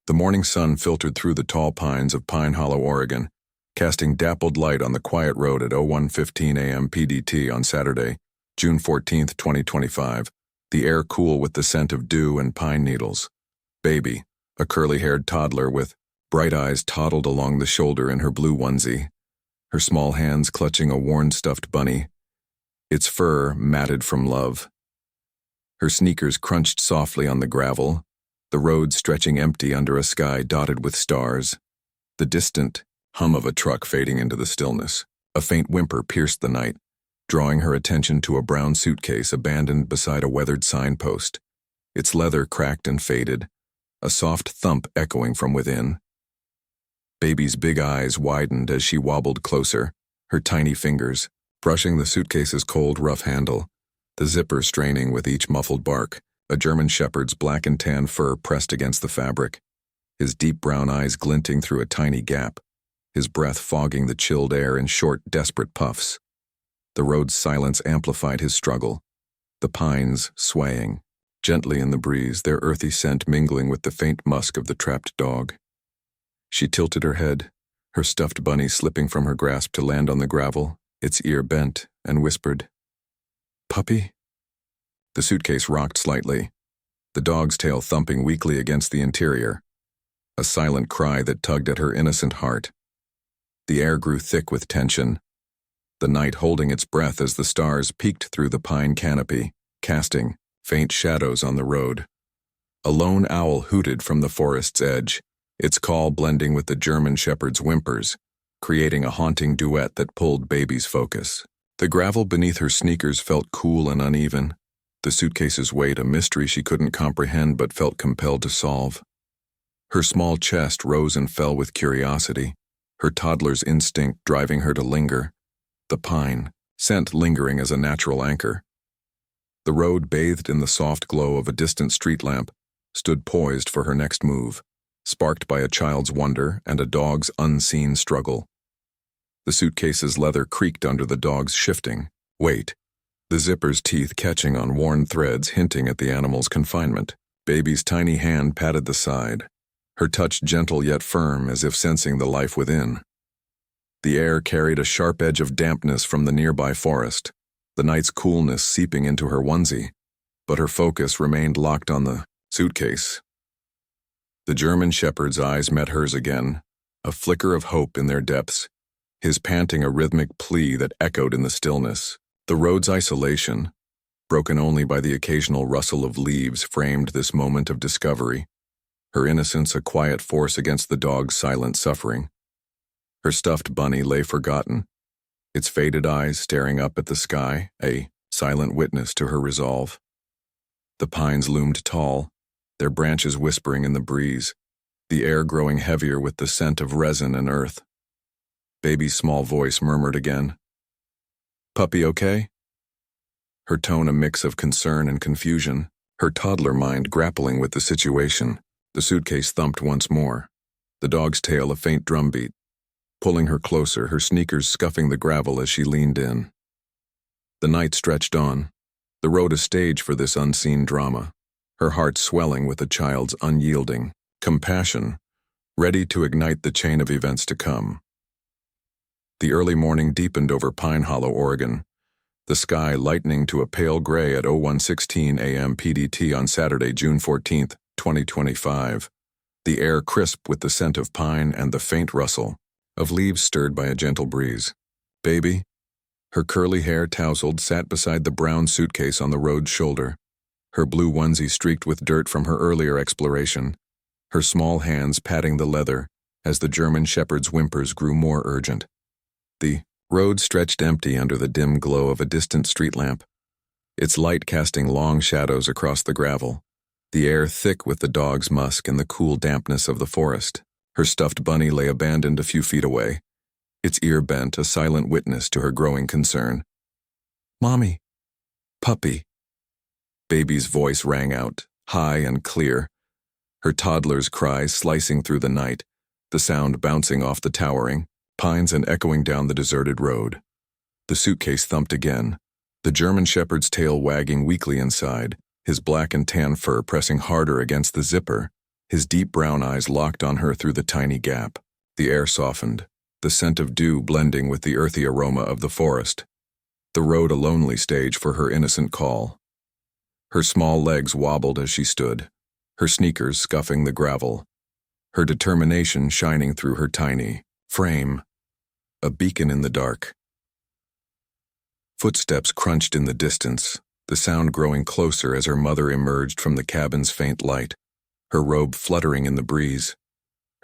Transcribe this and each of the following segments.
The morning sun filtered through the tall pines of Pine Hollow, Oregon, casting dappled light on the quiet road at 01:15 a.m. PDT on Saturday, June 14, 2025, the air cool with the scent of dew and pine needles. Baby, a curly-haired toddler with bright eyes, toddled along the shoulder in her blue onesie, her small hands clutching a worn stuffed bunny, its fur matted from love. Her sneakers crunched softly on the gravel, the road stretching empty under a sky dotted with stars, the distant hum of a truck fading into the stillness. A faint whimper pierced the night, drawing her attention to a brown suitcase abandoned beside a weathered signpost, its leather cracked and faded, a soft thump echoing from within. Baby's big eyes widened as she wobbled closer, her tiny fingers brushing the suitcase's cold, rough handle, the zipper straining with each muffled bark, a German shepherd's black and tan fur pressed against the fabric, his deep brown eyes glinting through a tiny gap, his breath fogging the chilled air in short, desperate puffs. The road's silence amplified his struggle, the pines swaying gently in the breeze, their earthy scent mingling with the faint musk of the trapped dog. She tilted her head, her stuffed bunny slipping from her grasp to land on the gravel, its ear bent, and whispered, "Puppy?" The suitcase rocked slightly, the dog's tail thumping weakly against the interior, a silent cry that tugged at her innocent heart. The air grew thick with tension, the night holding its breath as the stars peeked through the pine canopy, casting faint shadows on the road. A lone owl hooted from the forest's edge, its call blending with the German shepherd's whimpers, creating a haunting duet that pulled Baby's focus. The gravel beneath her sneakers felt cool and uneven, the suitcase's weight a mystery she couldn't comprehend but felt compelled to solve. Her small chest rose and fell with curiosity, her toddler's instinct driving her to linger, the pine, scent lingering as a natural anchor. The road, bathed in the soft glow of a distant street lamp, stood poised for her next move, sparked by a child's wonder and a dog's unseen struggle. The suitcase's leather creaked under the dog's shifting weight, the zipper's teeth catching on worn threads hinting at the animal's confinement. Baby's tiny hand patted the side, her touch gentle yet firm as if sensing the life within. The air carried a sharp edge of dampness from the nearby forest, the night's coolness seeping into her onesie, but her focus remained locked on the suitcase. The German shepherd's eyes met hers again, a flicker of hope in their depths, his panting a rhythmic plea that echoed in the stillness. The road's isolation, broken only by the occasional rustle of leaves, framed this moment of discovery, her innocence a quiet force against the dog's silent suffering. Her stuffed bunny lay forgotten, its faded eyes staring up at the sky, a silent witness to her resolve. The pines loomed tall, their branches whispering in the breeze, the air growing heavier with the scent of resin and earth. Baby's small voice murmured again, "Puppy okay?" Her tone a mix of concern and confusion, her toddler mind grappling with the situation. The suitcase thumped once more, the dog's tail a faint drumbeat, pulling her closer, her sneakers scuffing the gravel as she leaned in. The night stretched on, the road a stage for this unseen drama, her heart swelling with a child's unyielding compassion, ready to ignite the chain of events to come. The early morning deepened over Pine Hollow, Oregon, the sky lightening to a pale gray at 01:16 a.m. PDT on Saturday, June 14, 2025, the air crisp with the scent of pine and the faint rustle of leaves stirred by a gentle breeze. Baby, her curly hair tousled, sat beside the brown suitcase on the road's shoulder, her blue onesie streaked with dirt from her earlier exploration, her small hands patting the leather as the German shepherd's whimpers grew more urgent. The road stretched empty under the dim glow of a distant street lamp, its light casting long shadows across the gravel, the air thick with the dog's musk and the cool dampness of the forest. Her stuffed bunny lay abandoned a few feet away, its ear bent, a silent witness to her growing concern. "Mommy, puppy." Baby's voice rang out, high and clear, her toddler's cries slicing through the night, the sound bouncing off the towering pines and echoing down the deserted road. The suitcase thumped again, the German shepherd's tail wagging weakly inside, his black and tan fur pressing harder against the zipper, His deep brown eyes locked on her through the tiny gap. The air softened, the scent of dew blending with the earthy aroma of the forest. The road a lonely stage for her innocent call. Her small legs wobbled as she stood, her sneakers scuffing the gravel, her determination shining through her tiny frame, a beacon in the dark. Footsteps crunched in the distance, the sound growing closer as her mother emerged from the cabin's faint light, her robe fluttering in the breeze,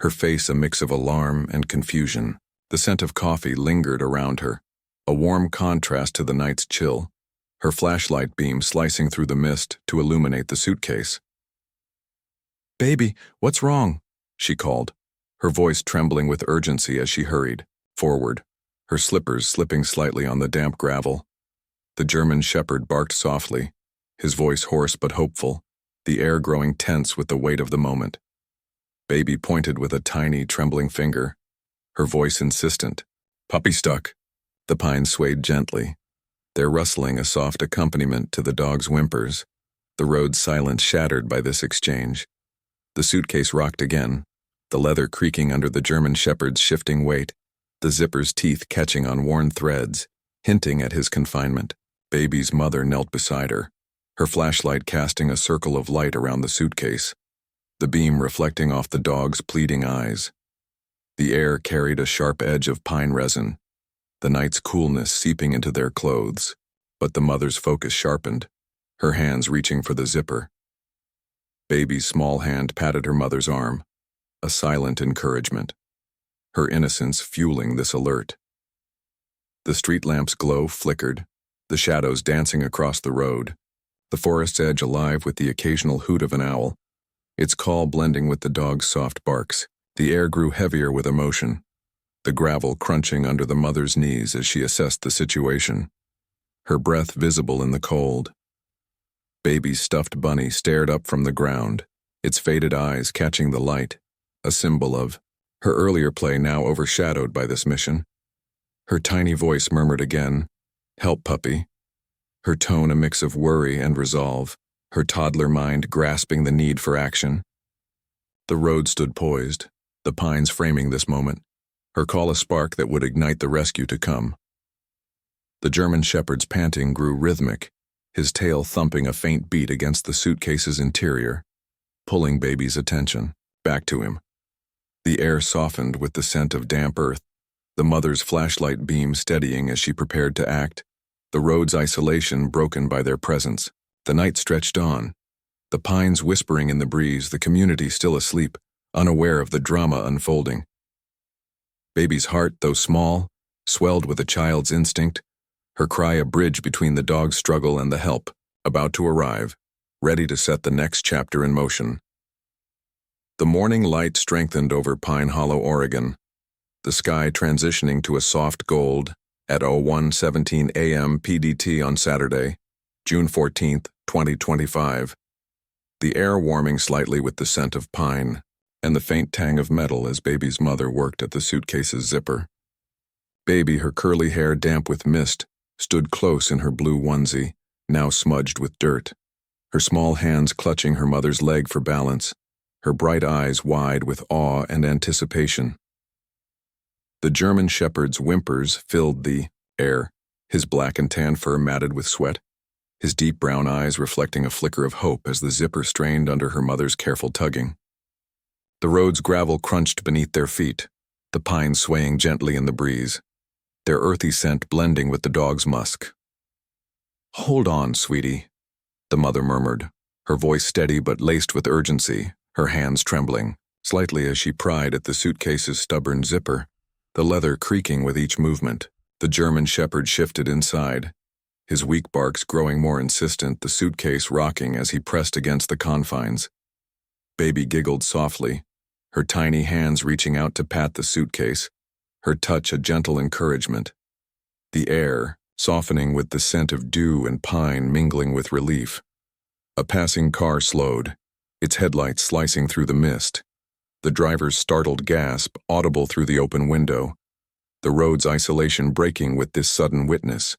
her face a mix of alarm and confusion. The scent of coffee lingered around her, a warm contrast to the night's chill, her flashlight beam slicing through the mist to illuminate the suitcase. "Baby, what's wrong?" she called, her voice trembling with urgency as she hurried forward, her slippers slipping slightly on the damp gravel. The German shepherd barked softly, his voice hoarse but hopeful, the air growing tense with the weight of the moment. Baby pointed with a tiny, trembling finger, her voice insistent. "Puppy stuck." The pines swayed gently, their rustling a soft accompaniment to the dog's whimpers, the road's silence shattered by this exchange. The suitcase rocked again, the leather creaking under the German shepherd's shifting weight, the zipper's teeth catching on worn threads, hinting at his confinement. Baby's mother knelt beside her, her flashlight casting a circle of light around the suitcase, the beam reflecting off the dog's pleading eyes. The air carried a sharp edge of pine resin, the night's coolness seeping into their clothes, but the mother's focus sharpened, her hands reaching for the zipper. Baby's small hand patted her mother's arm, a silent encouragement, her innocence fueling this alert. The street lamp's glow flickered, the shadows dancing across the road, the forest's edge alive with the occasional hoot of an owl, its call blending with the dog's soft barks. The air grew heavier with emotion, the gravel crunching under the mother's knees as she assessed the situation, her breath visible in the cold. Baby's stuffed bunny stared up from the ground, its faded eyes catching the light, a symbol of her earlier play now overshadowed by this mission. Her tiny voice murmured again, "Help, puppy," her tone a mix of worry and resolve, her toddler mind grasping the need for action. The road stood poised, the pines framing this moment, her call a spark that would ignite the rescue to come. The German shepherd's panting grew rhythmic, his tail thumping a faint beat against the suitcase's interior, pulling Baby's attention back to him. The air softened with the scent of damp earth, the mother's flashlight beam steadying as she prepared to act, the road's isolation broken by their presence. The night stretched on, the pines whispering in the breeze, the community still asleep, unaware of the drama unfolding. Baby's heart, though small, swelled with a child's instinct, her cry a bridge between the dog's struggle and the help, about to arrive, ready to set the next chapter in motion. The morning light strengthened over Pine Hollow, Oregon, the sky transitioning to a soft gold at 01:17 a.m. PDT on Saturday, June 14, 2025. The air warming slightly with the scent of pine, and the faint tang of metal as Baby's mother worked at the suitcase's zipper. Baby, her curly hair damp with mist, stood close in her blue onesie, now smudged with dirt, her small hands clutching her mother's leg for balance, her bright eyes wide with awe and anticipation. The German shepherd's whimpers filled the air, his black and tan fur matted with sweat, his deep brown eyes reflecting a flicker of hope as the zipper strained under her mother's careful tugging. The road's gravel crunched beneath their feet, the pines swaying gently in the breeze, their earthy scent blending with the dog's musk. "Hold on, sweetie," the mother murmured, her voice steady but laced with urgency, her hands trembling, slightly as she pried at the suitcase's stubborn zipper, the leather creaking with each movement. The German shepherd shifted inside, his weak barks growing more insistent, the suitcase rocking as he pressed against the confines. Baby giggled softly, her tiny hands reaching out to pat the suitcase, her touch a gentle encouragement. The air, softening with the scent of dew and pine mingling with relief. A passing car slowed, its headlights slicing through the mist, the driver's startled gasp audible through the open window, the road's isolation breaking with this sudden witness.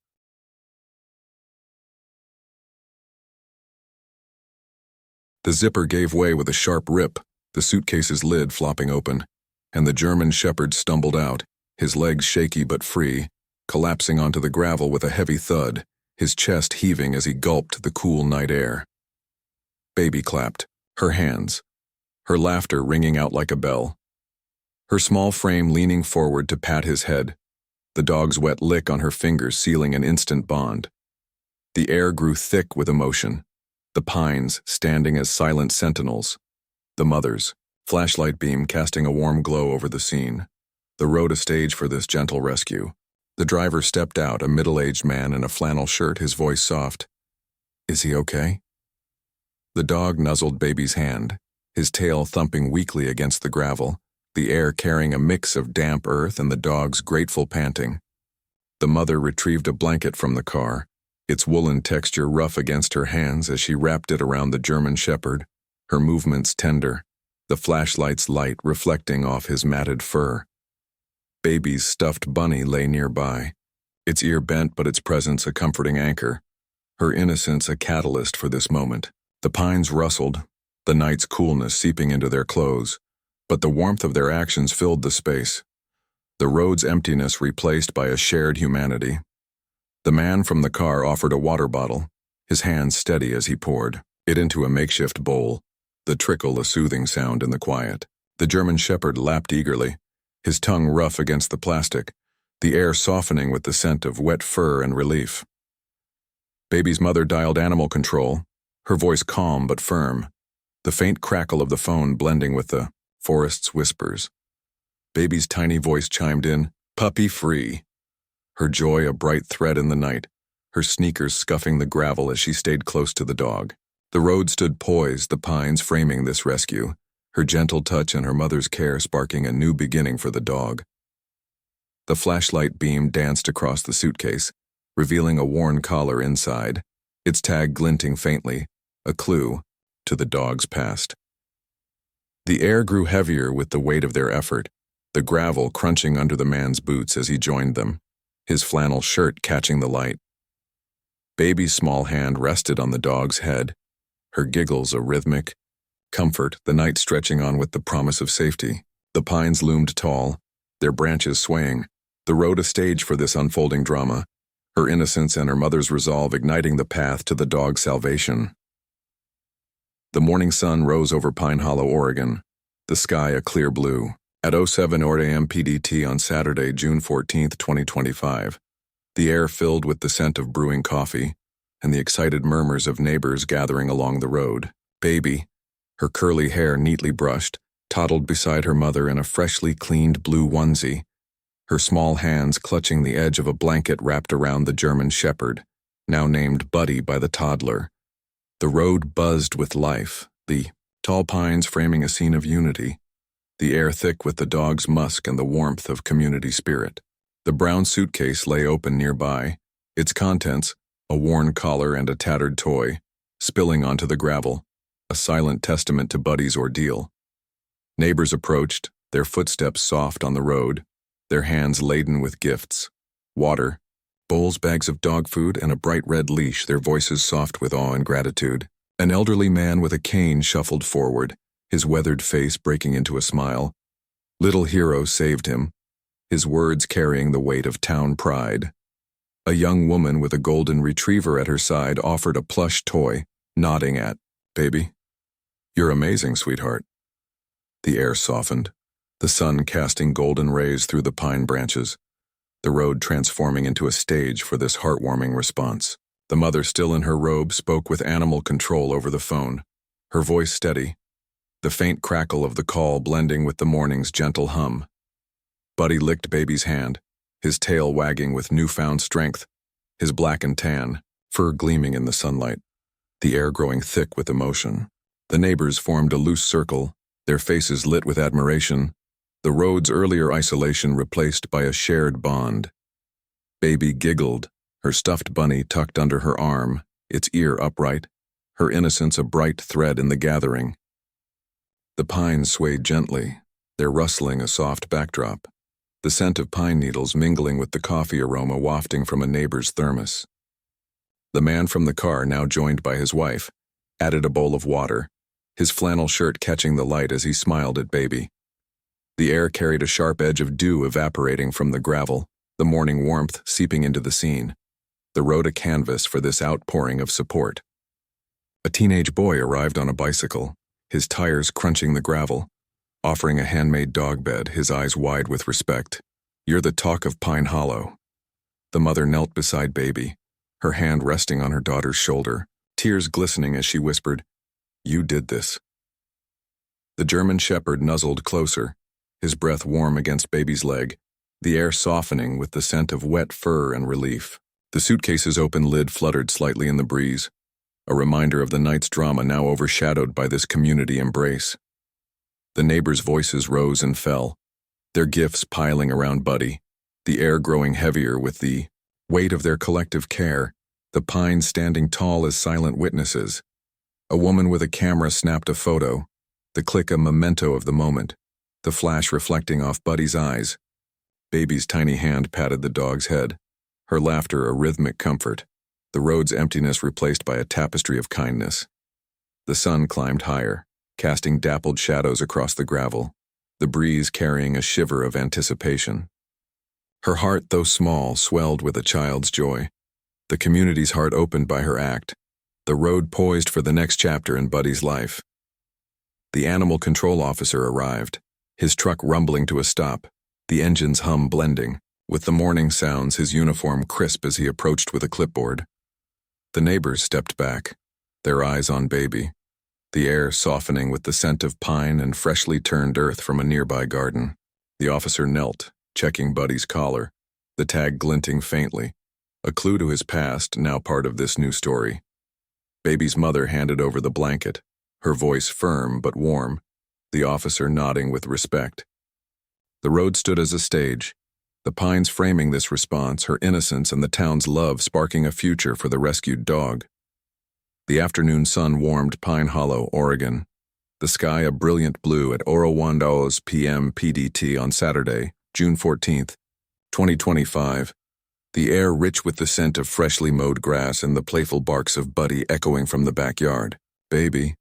The zipper gave way with a sharp rip, the suitcase's lid flopping open, and the German shepherd stumbled out, his legs shaky but free, collapsing onto the gravel with a heavy thud, his chest heaving as he gulped the cool night air. Baby clapped, her hands, her laughter ringing out like a bell. Her small frame leaning forward to pat his head, the dog's wet lick on her fingers sealing an instant bond. The air grew thick with emotion, the pines standing as silent sentinels, the mother's flashlight beam casting a warm glow over the scene. The road a stage for this gentle rescue. The driver stepped out, a middle-aged man in a flannel shirt, his voice soft. "Is he okay?" The dog nuzzled baby's hand, his tail thumping weakly against the gravel, the air carrying a mix of damp earth and the dog's grateful panting. The mother retrieved a blanket from the car, its woolen texture rough against her hands as she wrapped it around the German shepherd, her movements tender, the flashlight's light reflecting off his matted fur. Baby's stuffed bunny lay nearby, its ear bent but its presence a comforting anchor, her innocence a catalyst for this moment. The pines rustled, the night's coolness seeping into their clothes, but the warmth of their actions filled the space, the road's emptiness replaced by a shared humanity. The man from the car offered a water bottle, his hands steady as he poured it into a makeshift bowl, the trickle a soothing sound in the quiet. The German shepherd lapped eagerly, his tongue rough against the plastic, the air softening with the scent of wet fur and relief. Baby's mother dialed animal control, her voice calm but firm, the faint crackle of the phone blending with the forest's whispers. Baby's tiny voice chimed in, "Puppy free." Her joy a bright thread in the night, her sneakers scuffing the gravel as she stayed close to the dog. The road stood poised, the pines framing this rescue, her gentle touch and her mother's care sparking a new beginning for the dog. The flashlight beam danced across the suitcase, revealing a worn collar inside, its tag glinting faintly, a clue to the dog's past. The air grew heavier with the weight of their effort, the gravel crunching under the man's boots as he joined them, his flannel shirt catching the light. Baby's small hand rested on the dog's head, her giggles a rhythmic comfort, the night stretching on with the promise of safety. The pines loomed tall, their branches swaying, the road a stage for this unfolding drama, her innocence and her mother's resolve igniting the path to the dog's salvation. The morning sun rose over Pine Hollow, Oregon, the sky a clear blue. At 07 a.m. PDT on Saturday, June 14, 2025, the air filled with the scent of brewing coffee and the excited murmurs of neighbors gathering along the road. Baby, her curly hair neatly brushed, toddled beside her mother in a freshly cleaned blue onesie, her small hands clutching the edge of a blanket wrapped around the German shepherd, now named Buddy by the toddler. The road buzzed with life, the tall pines framing a scene of unity, the air thick with the dog's musk and the warmth of community spirit. The brown suitcase lay open nearby, its contents, a worn collar and a tattered toy, spilling onto the gravel, a silent testament to Buddy's ordeal. Neighbors approached, their footsteps soft on the road, their hands laden with gifts, water, bowls, bags of dog food, and a bright red leash, their voices soft with awe and gratitude. An elderly man with a cane shuffled forward, his weathered face breaking into a smile. Little hero saved him, his words carrying the weight of town pride. A young woman with a golden retriever at her side offered a plush toy, nodding at, "Baby, you're amazing, sweetheart." The air softened, the sun casting golden rays through the pine branches, the road transforming into a stage for this heartwarming response. The mother, still in her robe, spoke with animal control over the phone, her voice steady, the faint crackle of the call blending with the morning's gentle hum. Buddy licked baby's hand, his tail wagging with newfound strength, his black and tan, fur gleaming in the sunlight, the air growing thick with emotion. The neighbors formed a loose circle, their faces lit with admiration, the road's earlier isolation replaced by a shared bond. Baby giggled, her stuffed bunny tucked under her arm, its ear upright, her innocence a bright thread in the gathering. The pines swayed gently, their rustling a soft backdrop, the scent of pine needles mingling with the coffee aroma wafting from a neighbor's thermos. The man from the car, now joined by his wife, added a bowl of water, his flannel shirt catching the light as he smiled at baby. The air carried a sharp edge of dew evaporating from the gravel, the morning warmth seeping into the scene. The road a canvas for this outpouring of support. A teenage boy arrived on a bicycle, his tires crunching the gravel, offering a handmade dog bed, his eyes wide with respect. "You're the talk of Pine Hollow." The mother knelt beside baby, her hand resting on her daughter's shoulder, tears glistening as she whispered, "You did this." The German shepherd nuzzled closer, his breath warm against baby's leg, the air softening with the scent of wet fur and relief. The suitcase's open lid fluttered slightly in the breeze, a reminder of the night's drama now overshadowed by this community embrace. The neighbors' voices rose and fell, their gifts piling around Buddy, the air growing heavier with the weight of their collective care, the pines standing tall as silent witnesses. A woman with a camera snapped a photo, the click a memento of the moment, the flash reflecting off Buddy's eyes. Baby's tiny hand patted the dog's head, her laughter a rhythmic comfort, the road's emptiness replaced by a tapestry of kindness. The sun climbed higher, casting dappled shadows across the gravel, the breeze carrying a shiver of anticipation. Her heart, though small, swelled with a child's joy. The community's heart opened by her act, the road poised for the next chapter in Buddy's life. The animal control officer arrived, his truck rumbling to a stop, the engine's hum blending with the morning sounds, his uniform crisp as he approached with a clipboard. The neighbors stepped back, their eyes on baby, the air softening with the scent of pine and freshly turned earth from a nearby garden. The officer knelt, checking Buddy's collar, the tag glinting faintly, a clue to his past, now part of this new story. Baby's mother handed over the blanket, her voice firm but warm, the officer nodding with respect. The road stood as a stage, the pines framing this response, her innocence and the town's love sparking a future for the rescued dog. The afternoon sun warmed Pine Hollow, Oregon, the sky a brilliant blue at 01:00 p.m. PDT on Saturday, June 14th, 2025, the air rich with the scent of freshly mowed grass and the playful barks of Buddy echoing from the backyard. Baby,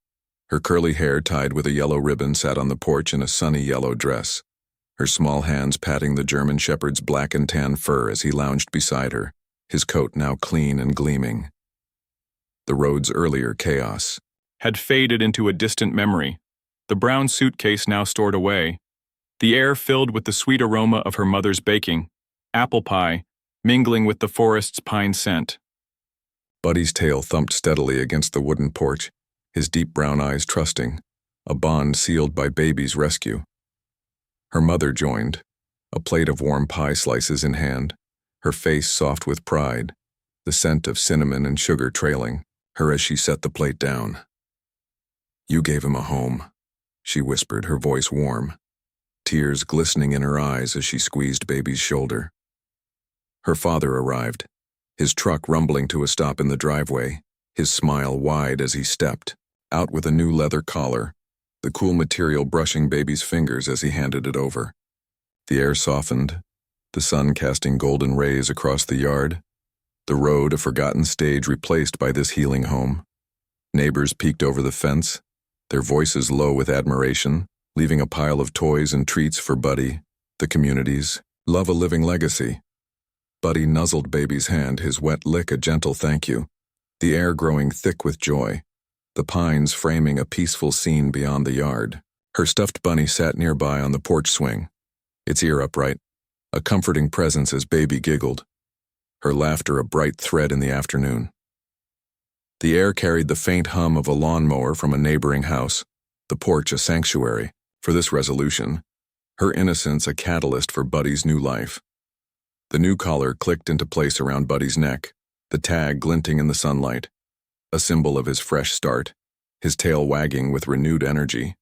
her curly hair tied with a yellow ribbon, sat on the porch in a sunny yellow dress, her small hands patting the German shepherd's black and tan fur as he lounged beside her, his coat now clean and gleaming. The road's earlier chaos had faded into a distant memory, the brown suitcase now stored away, the air filled with the sweet aroma of her mother's baking, apple pie, mingling with the forest's pine scent. Buddy's tail thumped steadily against the wooden porch, his deep brown eyes trusting, a bond sealed by baby's rescue. Her mother joined, a plate of warm pie slices in hand, her face soft with pride, the scent of cinnamon and sugar trailing her as she set the plate down. "You gave him a home," she whispered, her voice warm, tears glistening in her eyes as she squeezed baby's shoulder. Her father arrived, his truck rumbling to a stop in the driveway, his smile wide as he stepped, out with a new leather collar, the cool material brushing baby's fingers as he handed it over. The air softened, the sun casting golden rays across the yard, the road a forgotten stage replaced by this healing home. Neighbors peeked over the fence, their voices low with admiration, leaving a pile of toys and treats for Buddy, the community's love a living legacy. Buddy nuzzled baby's hand, his wet lick a gentle thank you, the air growing thick with joy, the pines framing a peaceful scene beyond the yard. Her stuffed bunny sat nearby on the porch swing, its ear upright, a comforting presence as baby giggled, her laughter a bright thread in the afternoon. The air carried the faint hum of a lawnmower from a neighboring house, the porch a sanctuary for this resolution, her innocence a catalyst for Buddy's new life. The new collar clicked into place around Buddy's neck, the tag glinting in the sunlight, a symbol of his fresh start, his tail wagging with renewed energy.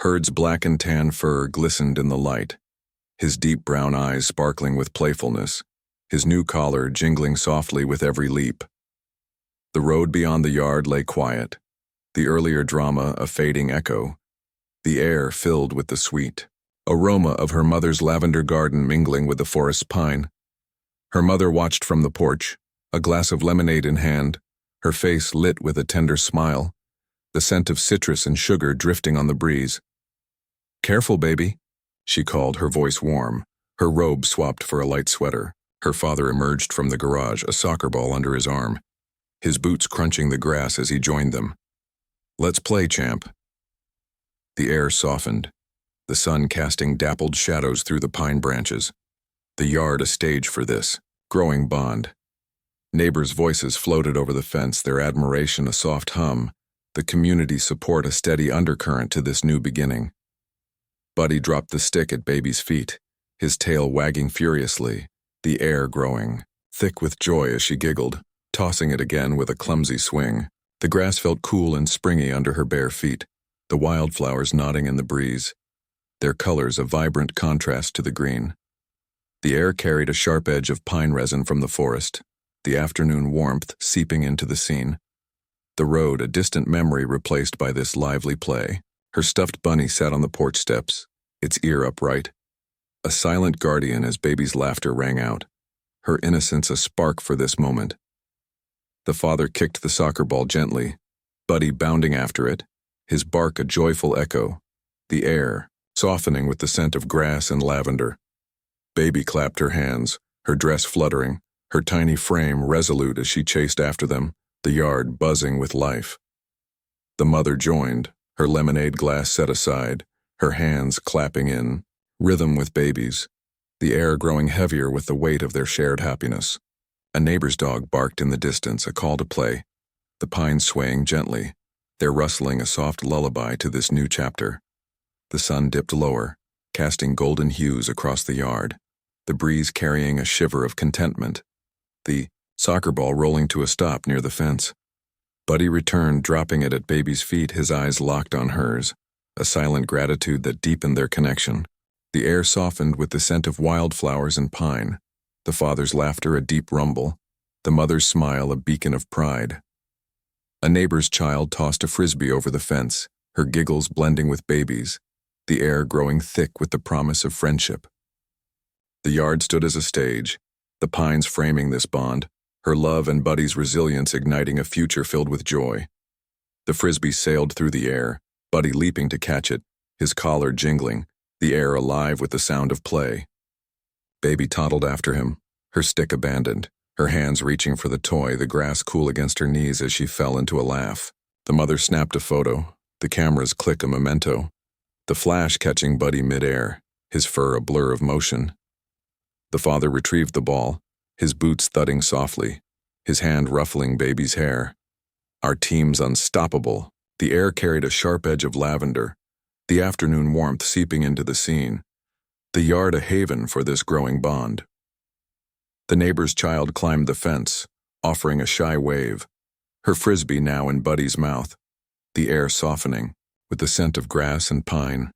Herd's black and tan fur glistened in the light, his deep brown eyes sparkling with playfulness, his new collar jingling softly with every leap. The road beyond the yard lay quiet, the earlier drama a fading echo, the air filled with the sweet aroma of her mother's lavender garden mingling with the forest pine. Her mother watched from the porch, a glass of lemonade in hand, her face lit with a tender smile, the scent of citrus and sugar drifting on the breeze. "Careful, baby," she called, her voice warm, her robe swapped for a light sweater. Her father emerged from the garage, a soccer ball under his arm, his boots crunching the grass as he joined them. "Let's play, champ." The air softened, the sun casting dappled shadows through the pine branches. The yard a stage for this growing bond. Neighbors' voices floated over the fence, their admiration a soft hum, the community support a steady undercurrent to this new beginning. Buddy dropped the stick at baby's feet, his tail wagging furiously, the air growing thick with joy as she giggled, tossing it again with a clumsy swing. The grass felt cool and springy under her bare feet, the wildflowers nodding in the breeze, their colors a vibrant contrast to the green. The air carried a sharp edge of pine resin from the forest, the afternoon warmth seeping into the scene. The road, a distant memory replaced by this lively play. Her stuffed bunny sat on the porch steps, its ear upright, a silent guardian as baby's laughter rang out, her innocence a spark for this moment. The father kicked the soccer ball gently, Buddy bounding after it, his bark a joyful echo, the air softening with the scent of grass and lavender. Baby clapped her hands, her dress fluttering, her tiny frame resolute as she chased after them, the yard buzzing with life. The mother joined, her lemonade glass set aside, her hands clapping in rhythm with baby's, the air growing heavier with the weight of their shared happiness. A neighbor's dog barked in the distance, a call to play, the pines swaying gently, their rustling a soft lullaby to this new chapter. The sun dipped lower, casting golden hues across the yard, the breeze carrying a shiver of contentment, the soccer ball rolling to a stop near the fence. Buddy returned, dropping it at baby's feet, his eyes locked on hers, a silent gratitude that deepened their connection. The air softened with the scent of wildflowers and pine, the father's laughter a deep rumble, the mother's smile a beacon of pride. A neighbor's child tossed a frisbee over the fence, her giggles blending with baby's, the air growing thick with the promise of friendship. The yard stood as a stage, the pines framing this bond, her love and Buddy's resilience igniting a future filled with joy. The frisbee sailed through the air, Buddy leaping to catch it, his collar jingling, the air alive with the sound of play. Baby toddled after him, her stick abandoned, her hands reaching for the toy, the grass cool against her knees as she fell into a laugh. The mother snapped a photo, the camera's click a memento, the flash catching Buddy midair, his fur a blur of motion. The father retrieved the ball, his boots thudding softly, his hand ruffling baby's hair. Our team's unstoppable. The air carried a sharp edge of lavender, the afternoon warmth seeping into the scene, the yard a haven for this growing bond. The neighbor's child climbed the fence, offering a shy wave, her frisbee now in Buddy's mouth, the air softening with the scent of grass and pine.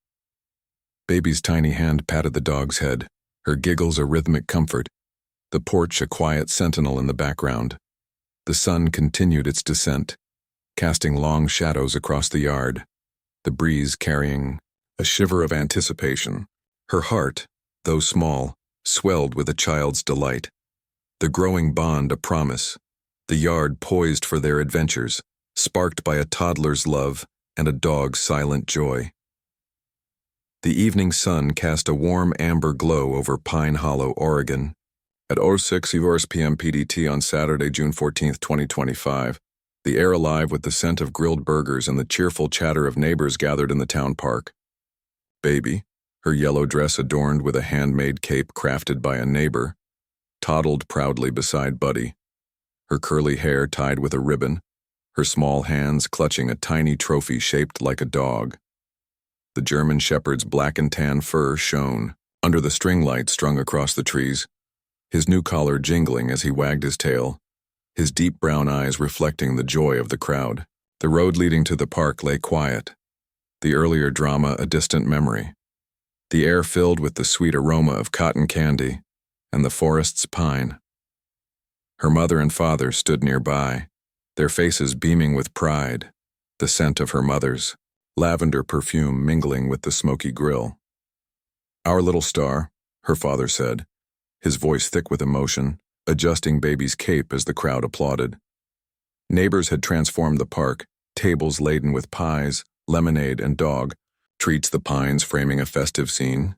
Baby's tiny hand patted the dog's head, her giggles a rhythmic comfort, the porch a quiet sentinel in the background. The sun continued its descent, casting long shadows across the yard, the breeze carrying a shiver of anticipation. Her heart, though small, swelled with a child's delight. The growing bond a promise, the yard poised for their adventures, sparked by a toddler's love and a dog's silent joy. The evening sun cast a warm amber glow over Pine Hollow, Oregon. At 06:00 p.m. PDT on Saturday, June 14, 2025, the air alive with the scent of grilled burgers and the cheerful chatter of neighbors gathered in the town park. Baby, her yellow dress adorned with a handmade cape crafted by a neighbor, toddled proudly beside Buddy, her curly hair tied with a ribbon, her small hands clutching a tiny trophy shaped like a dog. The German shepherd's black and tan fur shone under the string light strung across the trees, his new collar jingling as he wagged his tail, his deep brown eyes reflecting the joy of the crowd. The road leading to the park lay quiet, the earlier drama a distant memory, the air filled with the sweet aroma of cotton candy and the forest's pine. Her mother and father stood nearby, their faces beaming with pride, the scent of her mother's lavender perfume mingling with the smoky grill. "Our little star," her father said, his voice thick with emotion, adjusting baby's cape as the crowd applauded. Neighbors had transformed the park, tables laden with pies, lemonade, and dog, treats the pines framing a festive scene,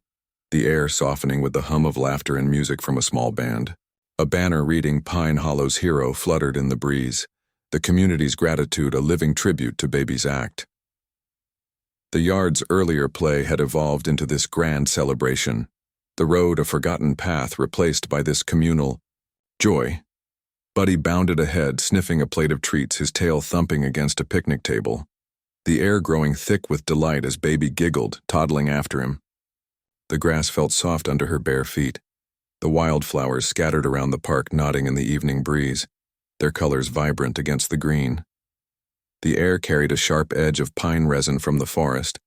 the air softening with the hum of laughter and music from a small band. A banner reading Pine Hollow's hero fluttered in the breeze, the community's gratitude a living tribute to Baby's act. The yard's earlier play had evolved into this grand celebration, the road a forgotten path replaced by this communal joy. Buddy bounded ahead, sniffing a plate of treats, his tail thumping against a picnic table, the air growing thick with delight as Baby giggled, toddling after him. The grass felt soft under her bare feet, the wildflowers scattered around the park nodding in the evening breeze, their colors vibrant against the green. The air carried a sharp edge of pine resin from the forest,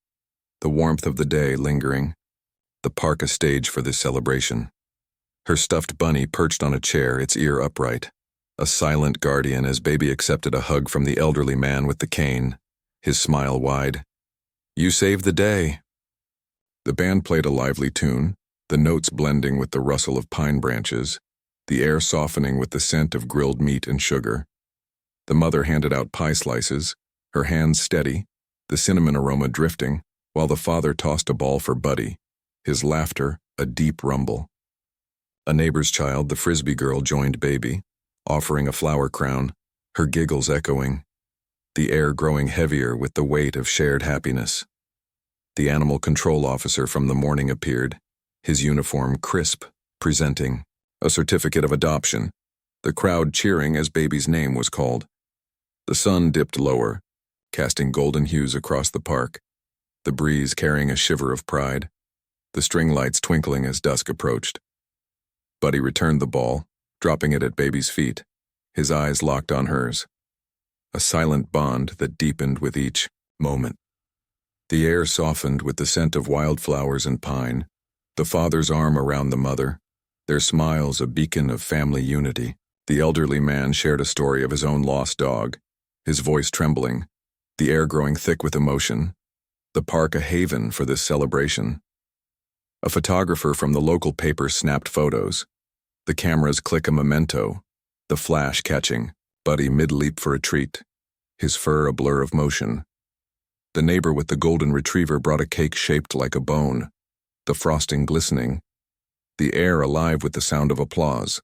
the warmth of the day lingering, the park a stage for this celebration. Her stuffed bunny perched on a chair, its ear upright, a silent guardian as Baby accepted a hug from the elderly man with the cane, his smile wide. "You saved the day." The band played a lively tune, the notes blending with the rustle of pine branches, the air softening with the scent of grilled meat and sugar. The mother handed out pie slices, her hands steady, the cinnamon aroma drifting, while the father tossed a ball for Buddy, his laughter a deep rumble. A neighbor's child, the Frisbee girl, joined Baby, offering a flower crown, her giggles echoing, the air growing heavier with the weight of shared happiness. The animal control officer from the morning appeared, his uniform crisp, presenting a certificate of adoption, the crowd cheering as Baby's name was called. The sun dipped lower, casting golden hues across the park, the breeze carrying a shiver of pride, the string lights twinkling as dusk approached. Buddy returned the ball, dropping it at Baby's feet, his eyes locked on hers. A silent bond that deepened with each moment. The air softened with the scent of wildflowers and pine, the father's arm around the mother, their smiles a beacon of family unity. The elderly man shared a story of his own lost dog, his voice trembling, the air growing thick with emotion, the park a haven for this celebration. A photographer from the local paper snapped photos, the cameras click a memento, the flash catching Buddy mid-leap for a treat, his fur a blur of motion. The neighbor with the golden retriever brought a cake shaped like a bone, the frosting glistening, the air alive with the sound of applause.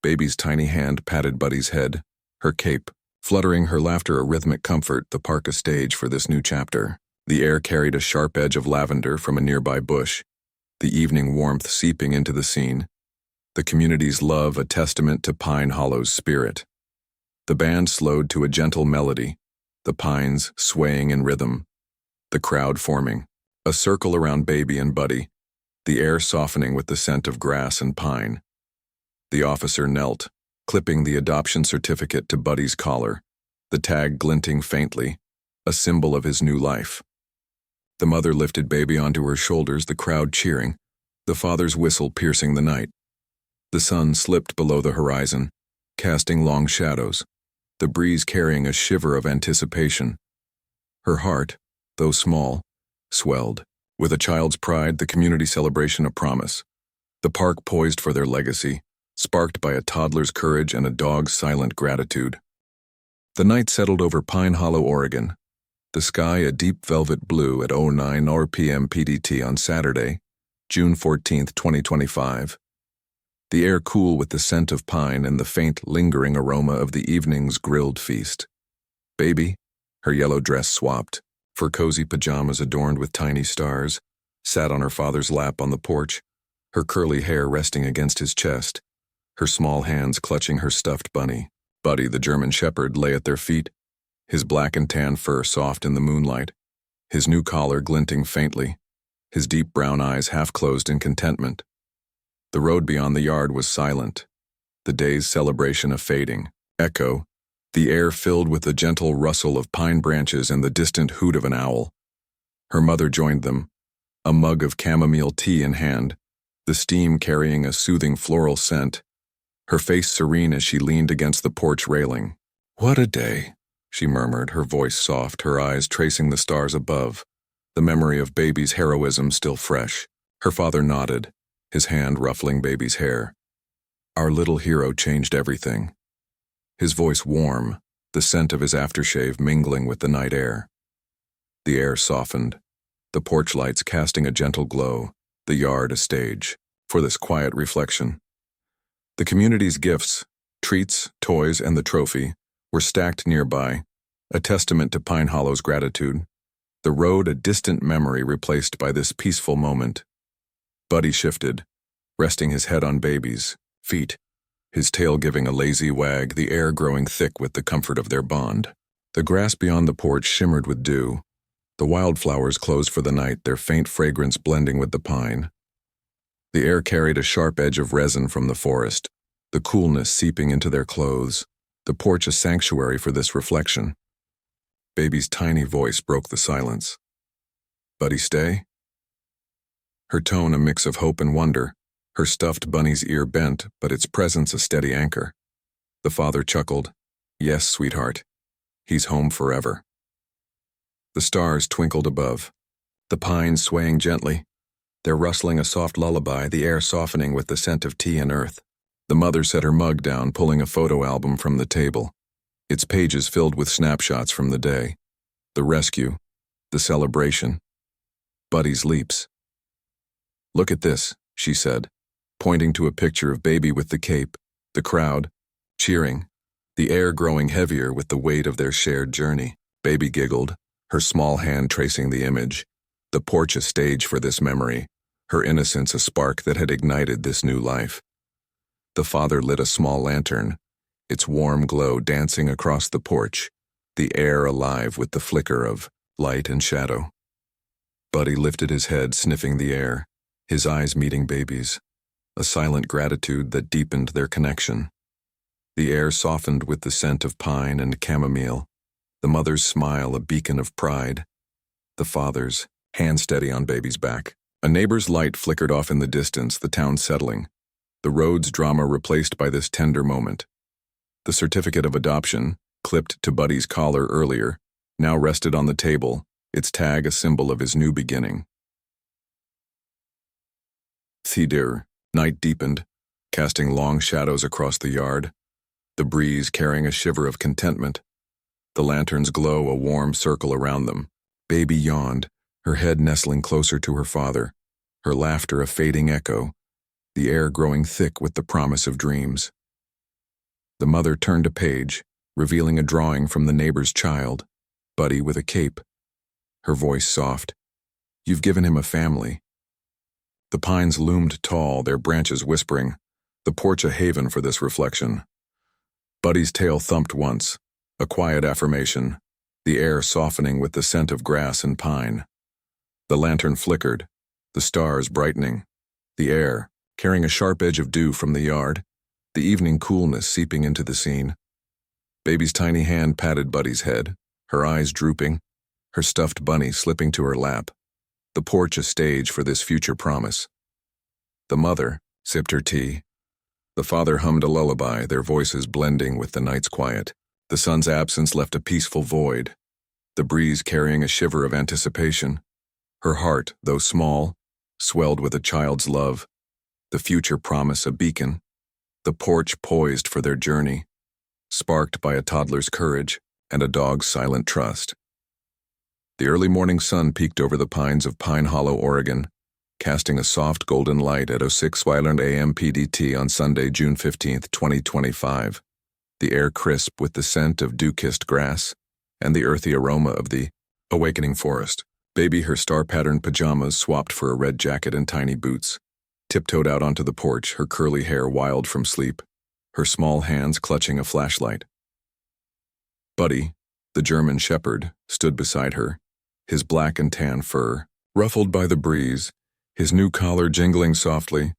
Baby's tiny hand patted Buddy's head, her cape, fluttering her laughter a rhythmic comfort, the park a stage for this new chapter. The air carried a sharp edge of lavender from a nearby bush, the evening warmth seeping into the scene, the community's love a testament to Pine Hollow's spirit. The band slowed to a gentle melody, the pines swaying in rhythm, the crowd forming, a circle around Baby and Buddy, the air softening with the scent of grass and pine. The officer knelt, clipping the adoption certificate to Buddy's collar, the tag glinting faintly, a symbol of his new life. The mother lifted Baby onto her shoulders, the crowd cheering, the father's whistle piercing the night. The sun slipped below the horizon, casting long shadows, the breeze carrying a shiver of anticipation. Her heart, though small, swelled. With a child's pride, the community celebration a promise. The park poised for their legacy, sparked by a toddler's courage and a dog's silent gratitude. The night settled over Pine Hollow, Oregon. The sky a deep velvet blue at 09 p.m. PDT on Saturday, June 14, 2025. The air cool with the scent of pine and the faint, lingering aroma of the evening's grilled feast. Baby, her yellow dress swapped, fur cozy pajamas adorned with tiny stars, sat on her father's lap on the porch, her curly hair resting against his chest, her small hands clutching her stuffed bunny. Buddy, the German shepherd, lay at their feet, his black and tan fur soft in the moonlight, his new collar glinting faintly, his deep brown eyes half closed in contentment. The road beyond the yard was silent, the day's celebration a fading echo, the air filled with the gentle rustle of pine branches and the distant hoot of an owl. Her mother joined them, a mug of chamomile tea in hand, the steam carrying a soothing floral scent, her face serene as she leaned against the porch railing. "What a day," she murmured, her voice soft, her eyes tracing the stars above, the memory of Baby's heroism still fresh. Her father nodded, his hand ruffling Baby's hair. "Our little hero changed everything." His voice warm, the scent of his aftershave mingling with the night air. The air softened, the porch lights casting a gentle glow, the yard a stage for this quiet reflection. The community's gifts, treats, toys, and the trophy were stacked nearby, a testament to Pine Hollow's gratitude. The road a distant memory replaced by this peaceful moment. Buddy shifted, resting his head on Baby's feet, his tail giving a lazy wag, the air growing thick with the comfort of their bond. The grass beyond the porch shimmered with dew. The wildflowers closed for the night, their faint fragrance blending with the pine. The air carried a sharp edge of resin from the forest, the coolness seeping into their clothes, the porch a sanctuary for this reflection. Baby's tiny voice broke the silence. "Buddy, stay?" Her tone a mix of hope and wonder, her stuffed bunny's ear bent, but its presence a steady anchor. The father chuckled. "Yes, sweetheart. He's home forever." The stars twinkled above, the pines swaying gently, their rustling a soft lullaby, the air softening with the scent of tea and earth. The mother set her mug down, pulling a photo album from the table, its pages filled with snapshots from the day, the rescue, the celebration, Buddy's leaps. "Look at this," she said, pointing to a picture of Baby with the cape, the crowd, cheering, the air growing heavier with the weight of their shared journey. Baby giggled, her small hand tracing the image, the porch a stage for this memory, her innocence a spark that had ignited this new life. The father lit a small lantern, its warm glow dancing across the porch, the air alive with the flicker of light and shadow. Buddy lifted his head, sniffing the air, his eyes meeting Baby's, a silent gratitude that deepened their connection. The air softened with the scent of pine and chamomile, the mother's smile a beacon of pride, the father's hand steady on Baby's back. A neighbor's light flickered off in the distance, the town settling, the road's drama replaced by this tender moment. The certificate of adoption, clipped to Buddy's collar earlier, now rested on the table, its tag a symbol of his new beginning. Thidir, night deepened, casting long shadows across the yard, the breeze carrying a shiver of contentment. The lantern's glow a warm circle around them. Baby yawned, her head nestling closer to her father, her laughter a fading echo, the air growing thick with the promise of dreams. The mother turned a page, revealing a drawing from the neighbor's child, Buddy with a cape. Her voice soft. "You've given him a family." The pines loomed tall, their branches whispering, the porch a haven for this reflection. Buddy's tail thumped once, a quiet affirmation, the air softening with the scent of grass and pine. The lantern flickered, the stars brightening, the air carrying a sharp edge of dew from the yard, the evening coolness seeping into the scene. Baby's tiny hand patted Buddy's head, her eyes drooping, her stuffed bunny slipping to her lap, the porch a stage for this future promise. The mother sipped her tea. The father hummed a lullaby, their voices blending with the night's quiet. The son's absence left a peaceful void, the breeze carrying a shiver of anticipation. Her heart, though small, swelled with a child's love, the future promise a beacon, the porch poised for their journey, sparked by a toddler's courage and a dog's silent trust. The early morning sun peeked over the pines of Pine Hollow, Oregon, casting a soft golden light at 06 a.m. PDT on Sunday, June 15, 2025. The air crisp with the scent of dew-kissed grass and the earthy aroma of the awakening forest. Baby, her star-patterned pajamas swapped for a red jacket and tiny boots, tiptoed out onto the porch, her curly hair wild from sleep, her small hands clutching a flashlight. Buddy, the German shepherd, stood beside her, his black and tan fur ruffled by the breeze, his new collar jingling softly,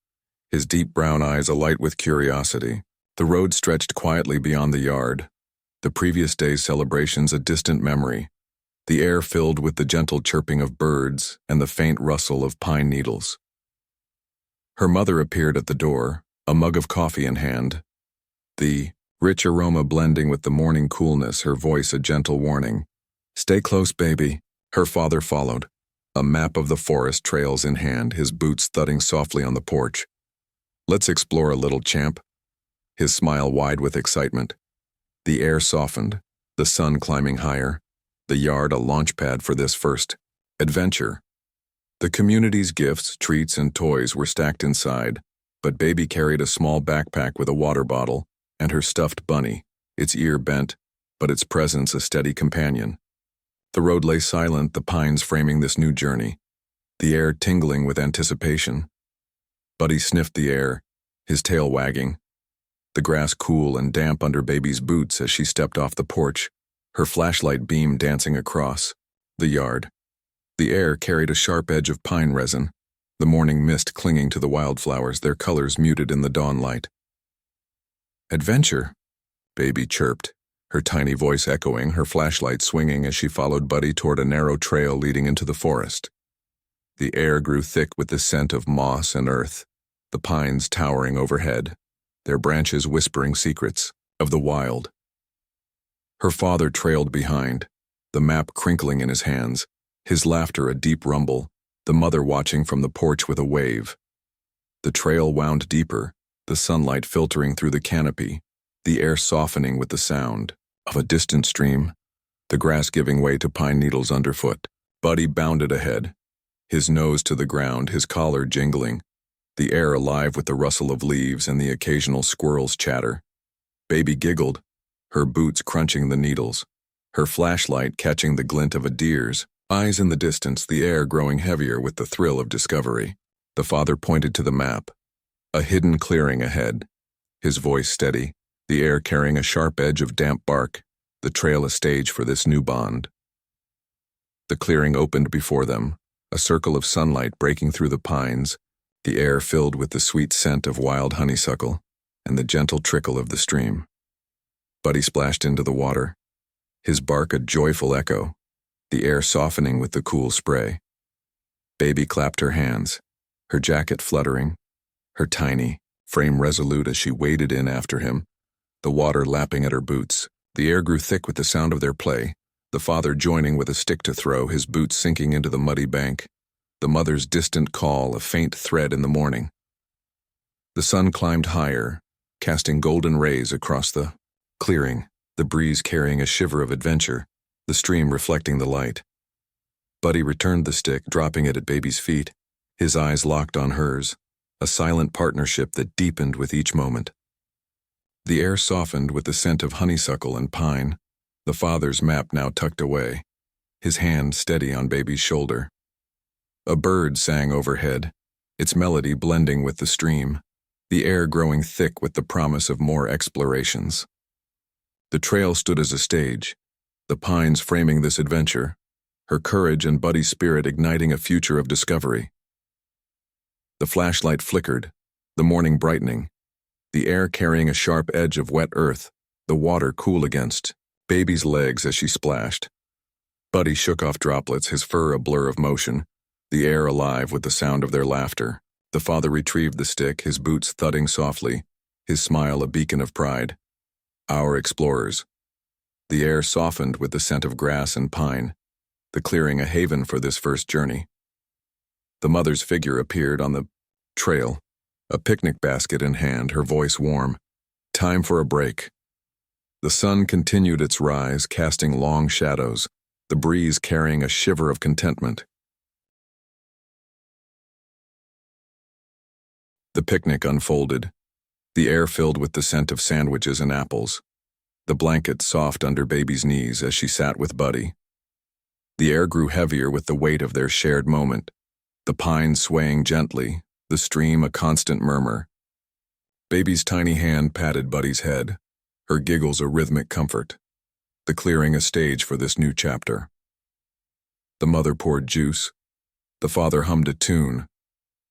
his deep brown eyes alight with curiosity. The road stretched quietly beyond the yard, the previous day's celebrations a distant memory, the air filled with the gentle chirping of birds and the faint rustle of pine needles. Her mother appeared at the door, a mug of coffee in hand, the rich aroma blending with the morning coolness, her voice a gentle warning. "Stay close, baby." Her father followed, a map of the forest trails in hand, his boots thudding softly on the porch. "Let's explore a little, champ." His smile wide with excitement. The air softened, the sun climbing higher, the yard a launch pad for this first adventure. The community's gifts, treats, and toys were stacked inside, but Baby carried a small backpack with a water bottle and her stuffed bunny, its ear bent, but its presence a steady companion. The road lay silent, the pines framing this new journey, the air tingling with anticipation. Buddy sniffed the air, his tail wagging, the grass cool and damp under Baby's boots as she stepped off the porch, her flashlight beam dancing across the yard. The air carried a sharp edge of pine resin, the morning mist clinging to the wildflowers, their colors muted in the dawn light. "Adventure," Baby chirped, her tiny voice echoing, her flashlight swinging as she followed Buddy toward a narrow trail leading into the forest. The air grew thick with the scent of moss and earth, the pines towering overhead, their branches whispering secrets of the wild. Her father trailed behind, the map crinkling in his hands, his laughter a deep rumble, the mother watching from the porch with a wave. The trail wound deeper, the sunlight filtering through the canopy, the air softening with the sound of a distant stream, the grass giving way to pine needles underfoot. Buddy bounded ahead, his nose to the ground, his collar jingling, the air alive with the rustle of leaves and the occasional squirrel's chatter. Baby giggled, her boots crunching the needles, her flashlight catching the glint of a deer's eyes in the distance, the air growing heavier with the thrill of discovery. The father pointed to the map, a hidden clearing ahead, his voice steady, the air carrying a sharp edge of damp bark, the trail a stage for this new bond. The clearing opened before them, a circle of sunlight breaking through the pines, the air filled with the sweet scent of wild honeysuckle and the gentle trickle of the stream. Buddy splashed into the water, his bark a joyful echo, the air softening with the cool spray. Baby clapped her hands, her jacket fluttering, her tiny frame resolute as she waded in after him, the water lapping at her boots. The air grew thick with the sound of their play, the father joining with a stick to throw, his boots sinking into the muddy bank, the mother's distant call a faint thread in the morning. The sun climbed higher, casting golden rays across the clearing, the breeze carrying a shiver of adventure, the stream reflecting the light. Buddy returned the stick, dropping it at Baby's feet, his eyes locked on hers, a silent partnership that deepened with each moment. The air softened with the scent of honeysuckle and pine, the father's map now tucked away, his hand steady on Baby's shoulder. A bird sang overhead, its melody blending with the stream, the air growing thick with the promise of more explorations. The trail stood as a stage, the pines framing this adventure, her courage and Buddy's spirit igniting a future of discovery. The flashlight flickered, the morning brightening, the air carrying a sharp edge of wet earth, the water cool against Baby's legs as she splashed. Buddy shook off droplets, his fur a blur of motion, the air alive with the sound of their laughter. The father retrieved the stick, his boots thudding softly, his smile a beacon of pride. Our explorers. The air softened with the scent of grass and pine, the clearing a haven for this first journey. The mother's figure appeared on the trail, a picnic basket in hand, her voice warm. Time for a break. The sun continued its rise, casting long shadows, the breeze carrying a shiver of contentment. The picnic unfolded, the air filled with the scent of sandwiches and apples, the blanket soft under Baby's knees as she sat with Buddy. The air grew heavier with the weight of their shared moment, the pines swaying gently, the stream a constant murmur. Baby's tiny hand patted Buddy's head, her giggles a rhythmic comfort, the clearing a stage for this new chapter. The mother poured juice, the father hummed a tune,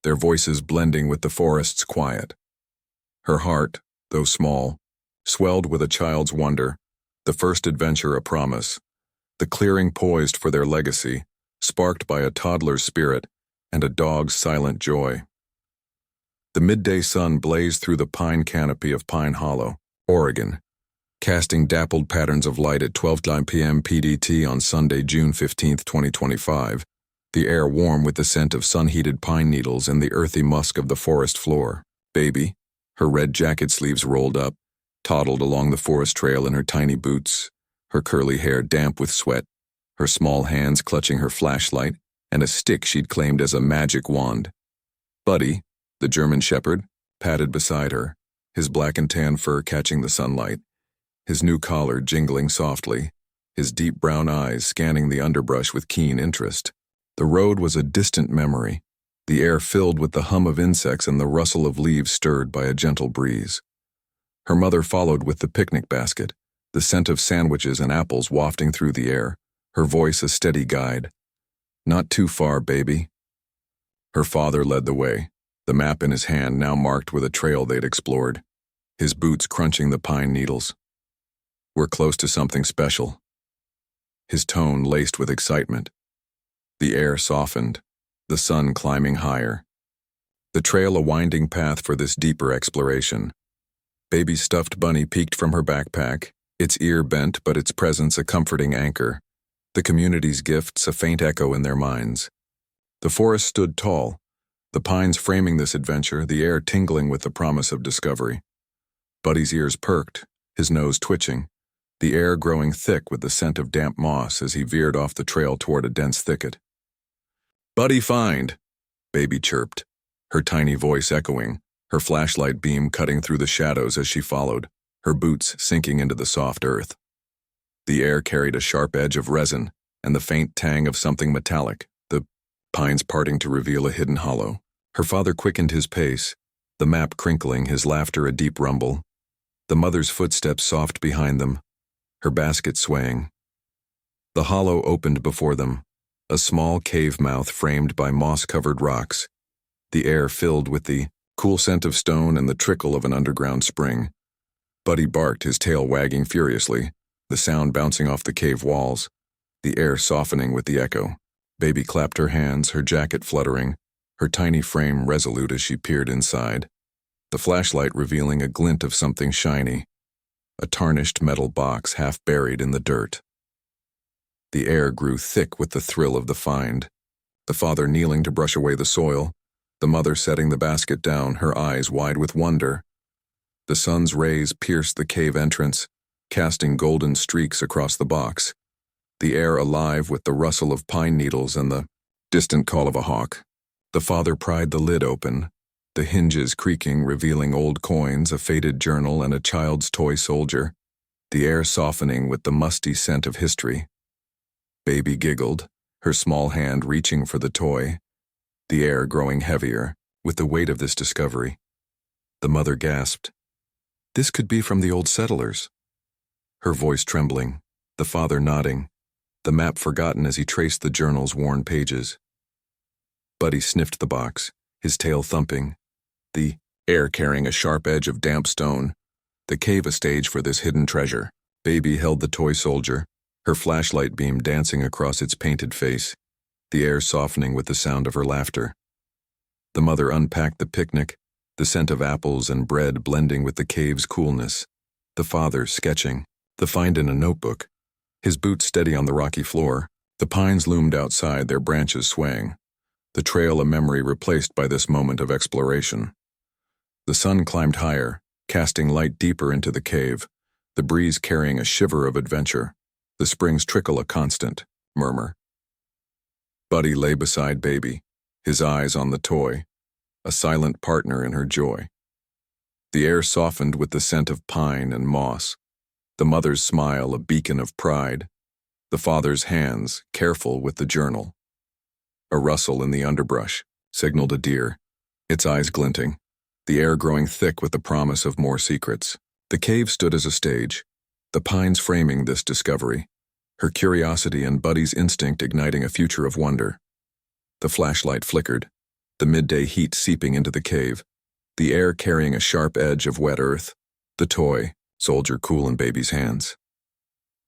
their voices blending with the forest's quiet. Her heart, though small, swelled with a child's wonder, the first adventure a promise, the clearing poised for their legacy, sparked by a toddler's spirit and a dog's silent joy. The midday sun blazed through the pine canopy of Pine Hollow, Oregon, casting dappled patterns of light at 12:09 p.m. PDT on Sunday, June 15, 2025, the air warm with the scent of sun-heated pine needles and the earthy musk of the forest floor. Baby, her red jacket sleeves rolled up, toddled along the forest trail in her tiny boots, her curly hair damp with sweat, her small hands clutching her flashlight and a stick she'd claimed as a magic wand. Buddy, the German shepherd, padded beside her, his black and tan fur catching the sunlight, his new collar jingling softly, his deep brown eyes scanning the underbrush with keen interest. The road was a distant memory, the air filled with the hum of insects and the rustle of leaves stirred by a gentle breeze. Her mother followed with the picnic basket, the scent of sandwiches and apples wafting through the air, her voice a steady guide. "Not too far, baby." Her father led the way, the map in his hand now marked with a trail they'd explored, his boots crunching the pine needles. "We're close to something special." His tone laced with excitement. The air softened, the sun climbing higher. The trail a winding path for this deeper exploration. Baby's stuffed bunny peeked from her backpack, its ear bent but its presence a comforting anchor, the community's gifts a faint echo in their minds. The forest stood tall, the pines framing this adventure, the air tingling with the promise of discovery. Buddy's ears perked, his nose twitching, the air growing thick with the scent of damp moss as he veered off the trail toward a dense thicket. "Buddy, find," Baby chirped, her tiny voice echoing, her flashlight beam cutting through the shadows as she followed, her boots sinking into the soft earth. The air carried a sharp edge of resin and the faint tang of something metallic, the pines parting to reveal a hidden hollow. Her father quickened his pace, the map crinkling, his laughter a deep rumble, the mother's footsteps soft behind them, her basket swaying. The hollow opened before them, a small cave mouth framed by moss-covered rocks, the air filled with the cool scent of stone and the trickle of an underground spring. Buddy barked, his tail wagging furiously, the sound bouncing off the cave walls, the air softening with the echo. Baby clapped her hands, her jacket fluttering, her tiny frame resolute as she peered inside, the flashlight revealing a glint of something shiny, a tarnished metal box half buried in the dirt. The air grew thick with the thrill of the find, the father kneeling to brush away the soil, the mother setting the basket down, her eyes wide with wonder. The sun's rays pierced the cave entrance, casting golden streaks across the box, the air alive with the rustle of pine needles and the distant call of a hawk. The father pried the lid open, the hinges creaking, revealing old coins, a faded journal, and a child's toy soldier, the air softening with the musty scent of history. Baby giggled, her small hand reaching for the toy, the air growing heavier with the weight of this discovery. The mother gasped, "This could be from the old settlers." Her voice trembling, the father nodding, the map forgotten as he traced the journal's worn pages. Buddy sniffed the box, his tail thumping, the air carrying a sharp edge of damp stone, the cave a stage for this hidden treasure. Baby held the toy soldier, her flashlight beam dancing across its painted face, the air softening with the sound of her laughter. The mother unpacked the picnic, the scent of apples and bread blending with the cave's coolness, the father sketching, the find in a notebook, his boots steady on the rocky floor, the pines loomed outside, their branches swaying, the trail a memory replaced by this moment of exploration. The sun climbed higher, casting light deeper into the cave, the breeze carrying a shiver of adventure, the spring's trickle a constant murmur. Buddy lay beside Baby, his eyes on the toy, a silent partner in her joy. The air softened with the scent of pine and moss, the mother's smile a beacon of pride, the father's hands careful with the journal. A rustle in the underbrush signaled a deer, its eyes glinting, the air growing thick with the promise of more secrets. The cave stood as a stage, the pines framing this discovery, her curiosity and Buddy's instinct igniting a future of wonder. The flashlight flickered, the midday heat seeping into the cave, the air carrying a sharp edge of wet earth, the toy, soldier cool in Baby's hands.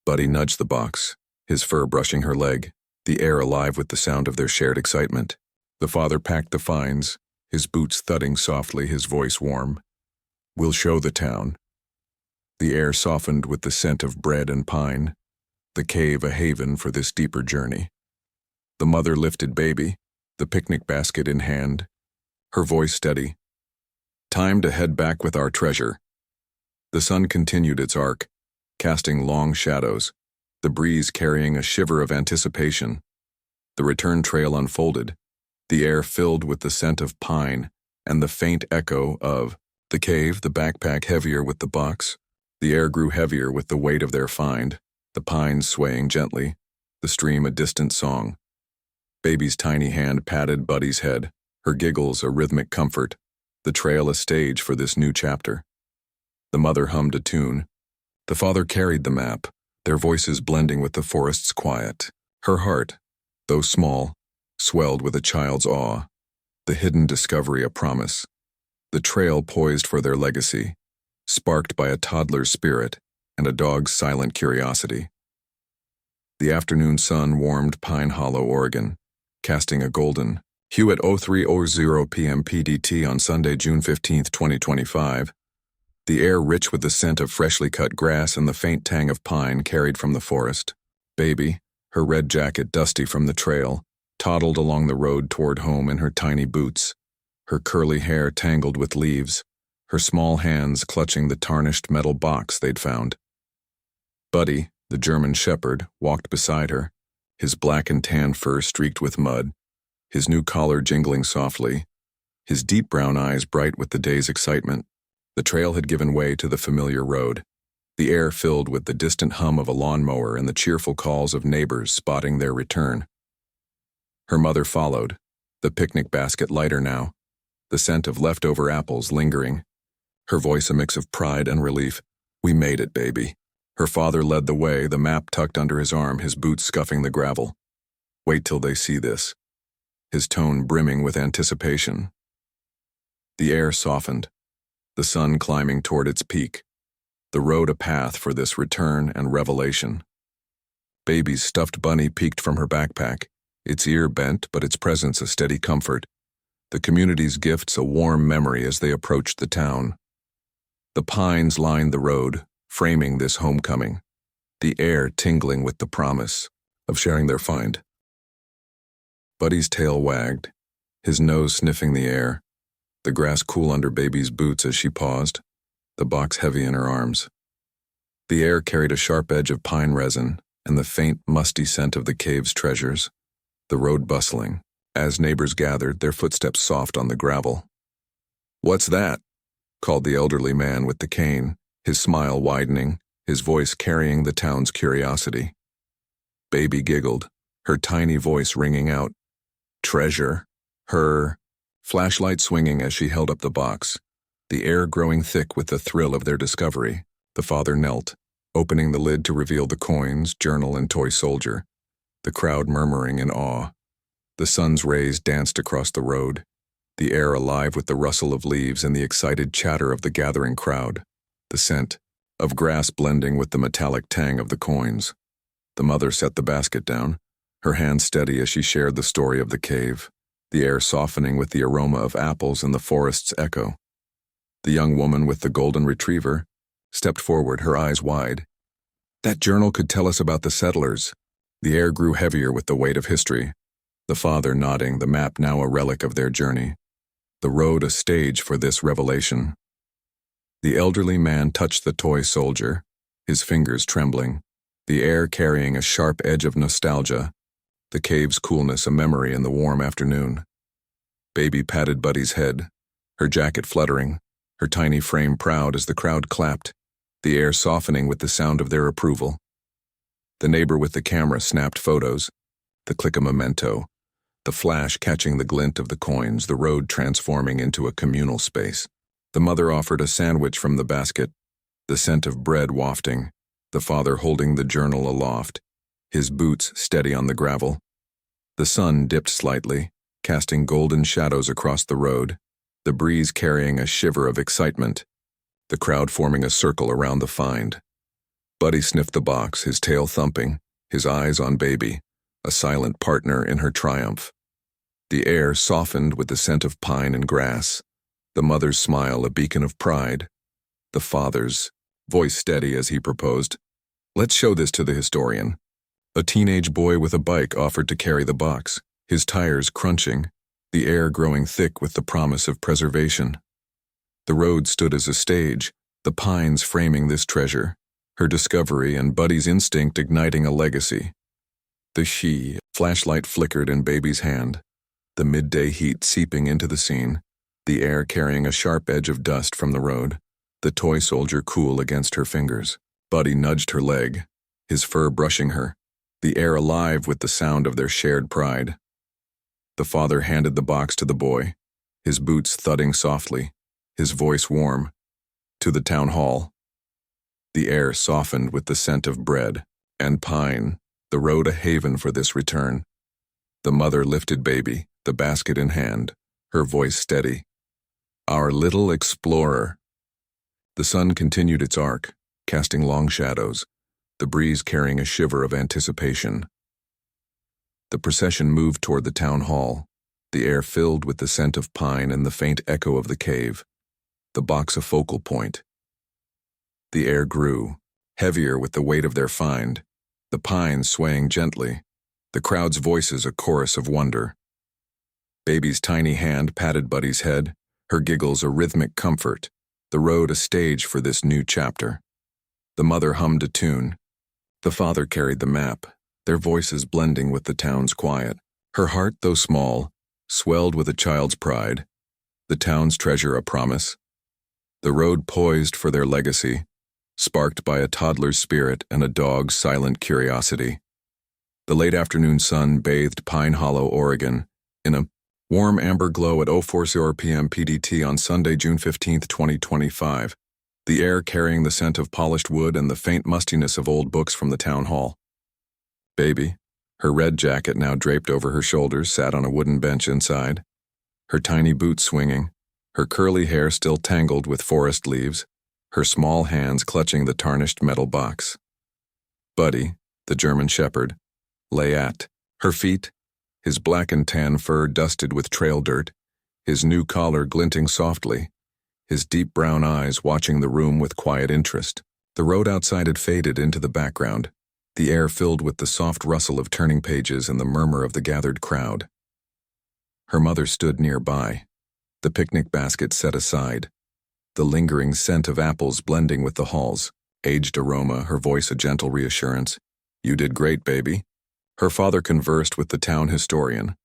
Buddy nudged the box, his fur brushing her leg, the air alive with the sound of their shared excitement. The father packed the finds, his boots thudding softly, his voice warm. "We'll show the town." The air softened with the scent of bread and pine, the cave a haven for this deeper journey. The mother lifted Baby, the picnic basket in hand, her voice steady. "Time to head back with our treasure." The sun continued its arc, casting long shadows, the breeze carrying a shiver of anticipation. The return trail unfolded, the air filled with the scent of pine and the faint echo of the cave, the backpack heavier with the box. The air grew heavier with the weight of their find, the pines swaying gently, the stream a distant song. Baby's tiny hand patted Buddy's head, her giggles a rhythmic comfort, the trail a stage for this new chapter. The mother hummed a tune. The father carried the map, their voices blending with the forest's quiet. Her heart, though small, swelled with a child's awe, the hidden discovery a promise. The trail poised for their legacy, sparked by a toddler's spirit and a dog's silent curiosity. The afternoon sun warmed Pine Hollow, Oregon, casting a golden hue at 03:00 p.m. PDT on Sunday, June 15, 2025. The air rich with the scent of freshly cut grass and the faint tang of pine carried from the forest. Baby, her red jacket dusty from the trail, toddled along the road toward home in her tiny boots, her curly hair tangled with leaves, her small hands clutching the tarnished metal box they'd found. Buddy, the German shepherd, walked beside her, his black and tan fur streaked with mud, his new collar jingling softly, his deep brown eyes bright with the day's excitement. The trail had given way to the familiar road, the air filled with the distant hum of a lawnmower and the cheerful calls of neighbors spotting their return. Her mother followed, the picnic basket lighter now, the scent of leftover apples lingering, her voice a mix of pride and relief. "We made it, baby." Her father led the way, the map tucked under his arm, his boots scuffing the gravel. "Wait till they see this," his tone brimming with anticipation. The air softened, the sun climbing toward its peak, the road a path for this return and revelation. Baby's stuffed bunny peeked from her backpack, its ear bent but its presence a steady comfort, the community's gifts a warm memory as they approached the town. The pines lined the road, framing this homecoming, the air tingling with the promise of sharing their find. Buddy's tail wagged, his nose sniffing the air, the grass cool under Baby's boots as she paused, the box heavy in her arms. The air carried a sharp edge of pine resin and the faint, musty scent of the cave's treasures, the road bustling, as neighbors gathered, their footsteps soft on the gravel. "What's that?" called the elderly man with the cane, his smile widening, his voice carrying the town's curiosity. Baby giggled, her tiny voice ringing out, "Treasure." Her flashlight swinging as she held up the box, the air growing thick with the thrill of their discovery. The father knelt, opening the lid to reveal the coins, journal, and toy soldier, the crowd murmuring in awe. The sun's rays danced across the road, the air alive with the rustle of leaves and the excited chatter of the gathering crowd, the scent of grass blending with the metallic tang of the coins. The mother set the basket down, her hand steady as she shared the story of the cave, the air softening with the aroma of apples and the forest's echo. The young woman with the golden retriever stepped forward, her eyes wide. "That journal could tell us about the settlers." The air grew heavier with the weight of history, the father nodding, the map now a relic of their journey, the road a stage for this revelation. The elderly man touched the toy soldier, his fingers trembling, the air carrying a sharp edge of nostalgia, the cave's coolness a memory in the warm afternoon. Baby patted Buddy's head, her jacket fluttering, her tiny frame proud as the crowd clapped, the air softening with the sound of their approval. The neighbor with the camera snapped photos, the click a memento, the flash catching the glint of the coins, the road transforming into a communal space. The mother offered a sandwich from the basket, the scent of bread wafting, the father holding the journal aloft, his boots steady on the gravel. The sun dipped slightly, casting golden shadows across the road, the breeze carrying a shiver of excitement, the crowd forming a circle around the find. Buddy sniffed the box, his tail thumping, his eyes on Baby, a silent partner in her triumph. The air softened with the scent of pine and grass, the mother's smile a beacon of pride, the father's voice steady as he proposed, "Let's show this to the historian." A teenage boy with a bike offered to carry the box, his tires crunching, the air growing thick with the promise of preservation. The road stood as a stage, the pines framing this treasure, her discovery and Buddy's instinct igniting a legacy. The flashlight flickered in Baby's hand, the midday heat seeping into the scene, the air carrying a sharp edge of dust from the road, the toy soldier cool against her fingers. Buddy nudged her leg, his fur brushing her, the air alive with the sound of their shared pride. The father handed the box to the boy, his boots thudding softly, his voice warm. To the town hall. The air softened with the scent of bread and pine, the road a haven for this return. The mother lifted Baby, the basket in hand, her voice steady. Our little explorer. The sun continued its arc, casting long shadows, the breeze carrying a shiver of anticipation. The procession moved toward the town hall, the air filled with the scent of pine and the faint echo of the cave, the box a focal point. The air grew, heavier with the weight of their find, the pines swaying gently, the crowd's voices a chorus of wonder. Baby's tiny hand patted Buddy's head, her giggles a rhythmic comfort, the road a stage for this new chapter. The mother hummed a tune. The father carried the map, their voices blending with the town's quiet. Her heart, though small, swelled with a child's pride, the town's treasure a promise. The road poised for their legacy, sparked by a toddler's spirit and a dog's silent curiosity. The late afternoon sun bathed Pine Hollow, Oregon, in a warm amber glow at 04:00 p.m. PDT on Sunday, June 15, 2025, the air carrying the scent of polished wood and the faint mustiness of old books from the town hall. Baby, her red jacket now draped over her shoulders, sat on a wooden bench inside, her tiny boots swinging, her curly hair still tangled with forest leaves, her small hands clutching the tarnished metal box. Buddy, the German shepherd, lay at her feet, his black and tan fur dusted with trail dirt, his new collar glinting softly, his deep brown eyes watching the room with quiet interest. The road outside had faded into the background, the air filled with the soft rustle of turning pages and the murmur of the gathered crowd. Her mother stood nearby, the picnic basket set aside, the lingering scent of apples blending with the hall's aged aroma, her voice a gentle reassurance. You did great, baby. Her father conversed with the town historian,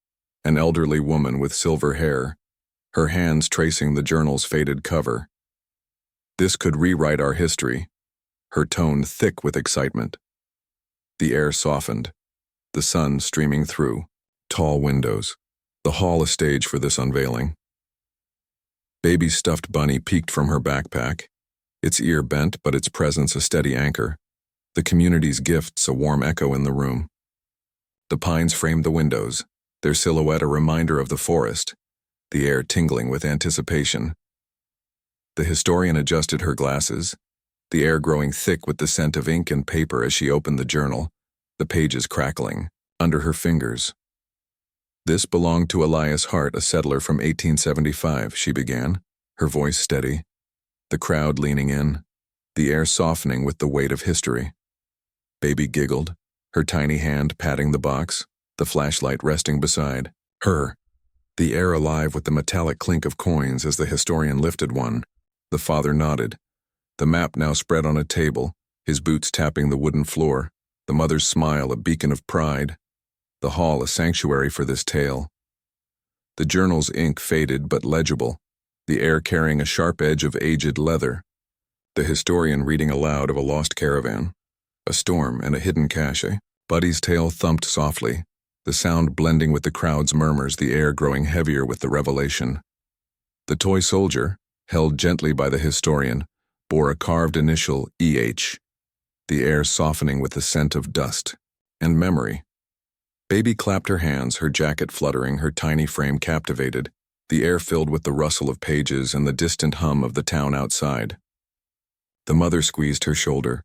an elderly woman with silver hair, her hands tracing the journal's faded cover. This could rewrite our history, her tone thick with excitement. The air softened, the sun streaming through tall windows, the hall a stage for this unveiling. Baby's stuffed bunny peeked from her backpack, its ear bent but its presence a steady anchor, the community's gifts a warm echo in the room. The pines framed the windows, their silhouette a reminder of the forest, the air tingling with anticipation. The historian adjusted her glasses, the air growing thick with the scent of ink and paper as she opened the journal, the pages crackling under her fingers. This belonged to Elias Hart, a settler from 1875, she began, her voice steady, the crowd leaning in, the air softening with the weight of history. Baby giggled, her tiny hand patting the box, the flashlight resting beside her, the air alive with the metallic clink of coins as the historian lifted one. The father nodded, the map now spread on a table, his boots tapping the wooden floor, the mother's smile a beacon of pride, the hall a sanctuary for this tale. The journal's ink faded but legible, the air carrying a sharp edge of aged leather, the historian reading aloud of a lost caravan, a storm and a hidden cache. Buddy's tail thumped softly, the sound blending with the crowd's murmurs, the air growing heavier with the revelation. The toy soldier, held gently by the historian, bore a carved initial EH, the air softening with the scent of dust and memory. Baby clapped her hands, her jacket fluttering, her tiny frame captivated, the air filled with the rustle of pages and the distant hum of the town outside. The mother squeezed her shoulder,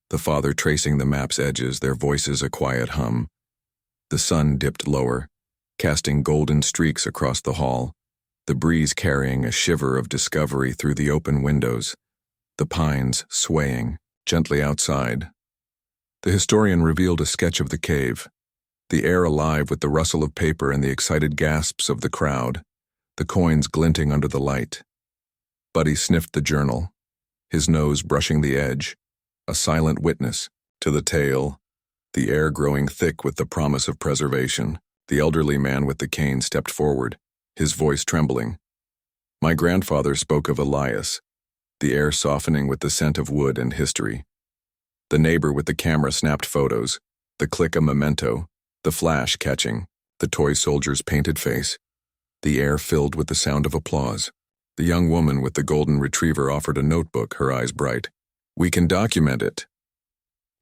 the father tracing the map's edges, their voices a quiet hum. The sun dipped lower, casting golden streaks across the hall, the breeze carrying a shiver of discovery through the open windows, the pines swaying gently outside. The historian revealed a sketch of the cave, the air alive with the rustle of paper and the excited gasps of the crowd, the coins glinting under the light. Buddy sniffed the journal, his nose brushing the edge, a silent witness to the tale, the air growing thick with the promise of preservation. The elderly man with the cane stepped forward, his voice trembling. My grandfather spoke of Elias, the air softening with the scent of wood and history. The neighbor with the camera snapped photos, the click a memento, the flash catching, the toy soldier's painted face. The air filled with the sound of applause. The young woman with the golden retriever offered a notebook, her eyes bright. We can document it.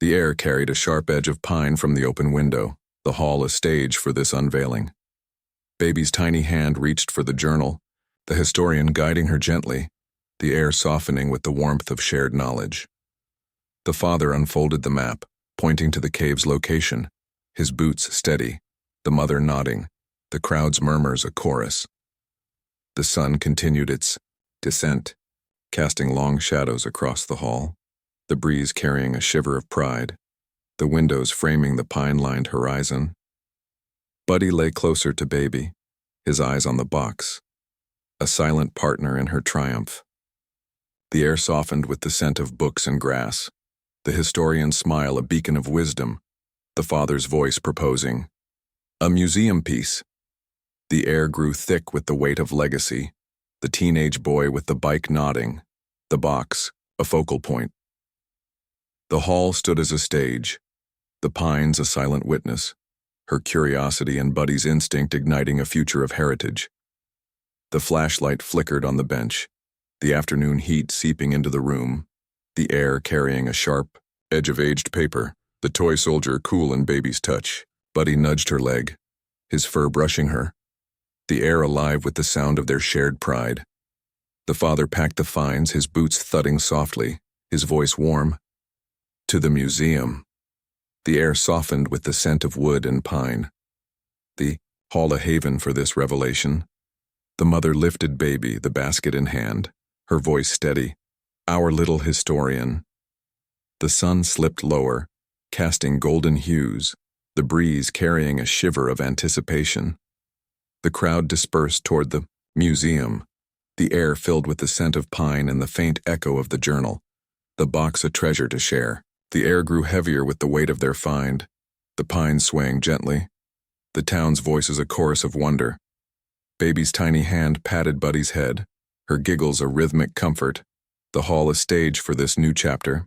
The air carried a sharp edge of pine from the open window, the hall a stage for this unveiling. Baby's tiny hand reached for the journal, the historian guiding her gently, the air softening with the warmth of shared knowledge. The father unfolded the map, pointing to the cave's location, his boots steady, the mother nodding, the crowd's murmurs a chorus. The sun continued its descent, casting long shadows across the hall, the breeze carrying a shiver of pride, the windows framing the pine-lined horizon. Buddy lay closer to baby, his eyes on the box, a silent partner in her triumph. The air softened with the scent of books and grass, the historian's smile a beacon of wisdom, the father's voice proposing, a museum piece. The air grew thick with the weight of legacy, the teenage boy with the bike nodding, the box, a focal point. The hall stood as a stage, the pines a silent witness, her curiosity and Buddy's instinct igniting a future of heritage. The flashlight flickered on the bench, the afternoon heat seeping into the room, the air carrying a sharp edge of aged paper, the toy soldier cool in baby's touch. Buddy nudged her leg, his fur brushing her, the air alive with the sound of their shared pride. The father packed the finds, his boots thudding softly, his voice warm. To the museum. The air softened with the scent of wood and pine. The hall a haven for this revelation. The mother lifted baby, the basket in hand, her voice steady. Our little historian. The sun slipped lower, casting golden hues, the breeze carrying a shiver of anticipation. The crowd dispersed toward the museum, the air filled with the scent of pine and the faint echo of the journal, the box a treasure to share. The air grew heavier with the weight of their find, the pines swaying gently, the town's voices a chorus of wonder. Baby's tiny hand patted Buddy's head, her giggles a rhythmic comfort, the hall a stage for this new chapter.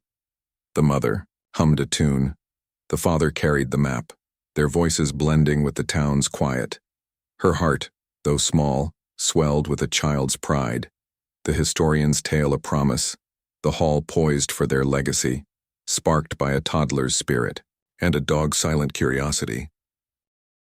The mother hummed a tune. The father carried the map, their voices blending with the town's quiet. Her heart, though small, swelled with a child's pride. The historian's tale a promise, the hall poised for their legacy, sparked by a toddler's spirit and a dog's silent curiosity.